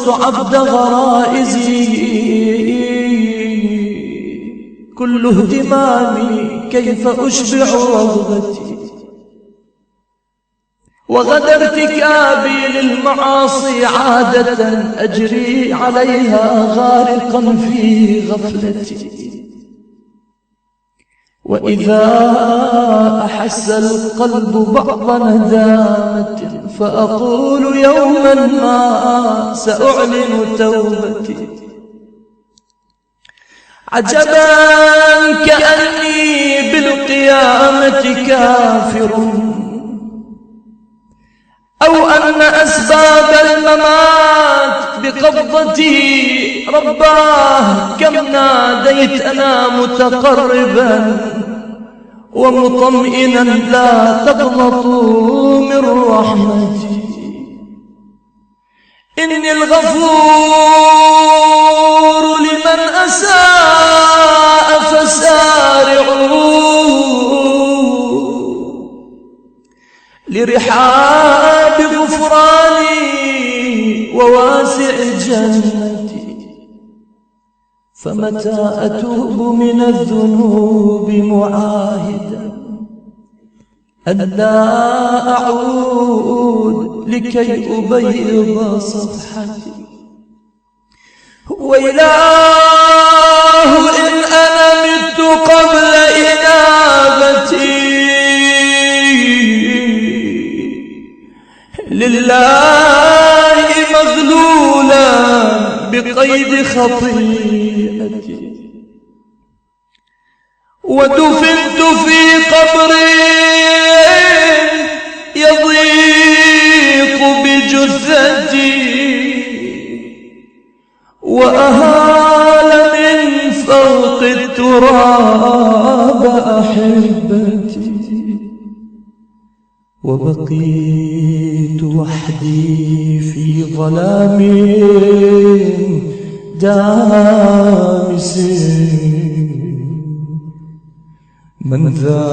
صرت عبد غرائزي كل اهتمامي كيف أشبع رغبتي، وغدا ارتكابي للمعاصي عادة أجري عليها غارقا في غفلتي، وإذا أحس القلب بعض ندامة فأقول يوما ما سأعلن توبتي. عجبا كأني بالقيامة كافر، أو أن أسباب الممات بقبضتي. رباه كم ناديت أنا متقربا ومطمئنا لا تقنطوا من رحمتي، إني الغفور لمن أساء فسارعوا لرحاب غفراني وواسع جنتي. فمتى أتوب من الذنوب معاهدا ألا أعود لكي أبيض صفحتي. وإله إن أنا مت قبل إنابتي لله مغلولا بقيد خطيئتي، ودفنت في قبر يضيق بجثتي، وأهال من فوق التراب أحبتي، وبقيت وحدي في ظلام دامس. من ذا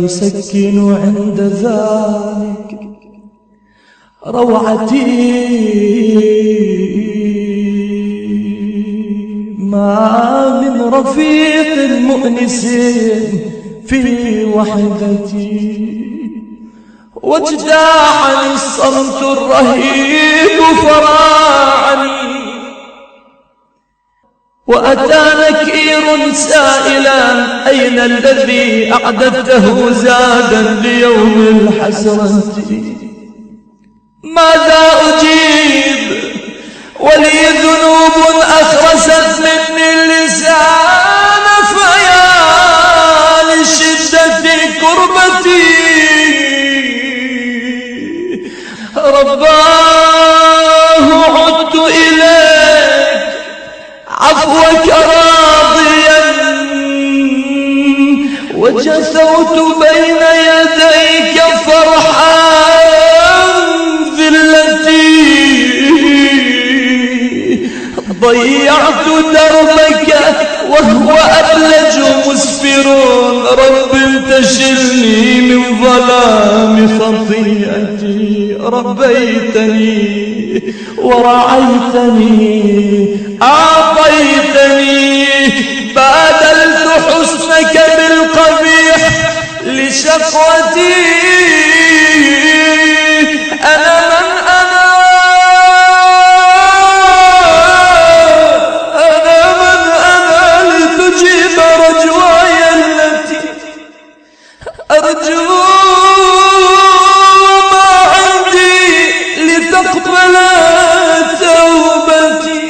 يسكن عند ذلك روعتي، ما من رفيق مؤنس في وحدتي. واجتاحني الصمت الرهيب فراعني، وأتى نكير سائلا أين الذي أعددته زادا ليوم الحسرة. ماذا أجيب ولي ذنوب أخرست مني اللسان، فيا لشدة كربتي. رباه عدت إليك عفوك راضيا، وجثوت بين يديك فرحا ذلتي. ضيعت دربك وهو أبلج مسفر، رب انتشلني من ظلام خطيئتي. ربيتني ورعيتني أعطيتني، بادلت حسنك بالقبيح لشقوتي. أنا من أنا لتجيب رجواي التي أرجو ما عندي لتقبل توبتي.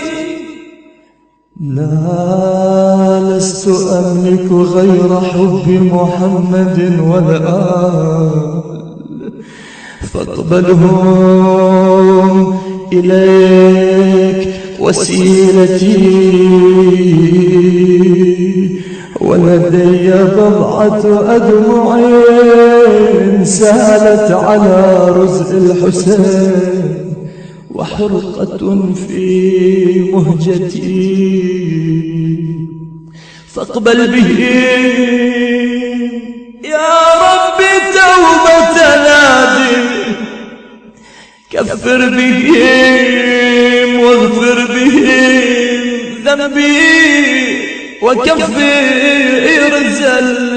لا لست أملك غير حب محمد والآل، فاقبلهم إليك وسيلتي. ولدي بضعة أدمع سالت على رزق الحسين، وحرقة في مهجتي. فاقبل به يا رب توبة نادم، كفر به ذنبي وكفر الزل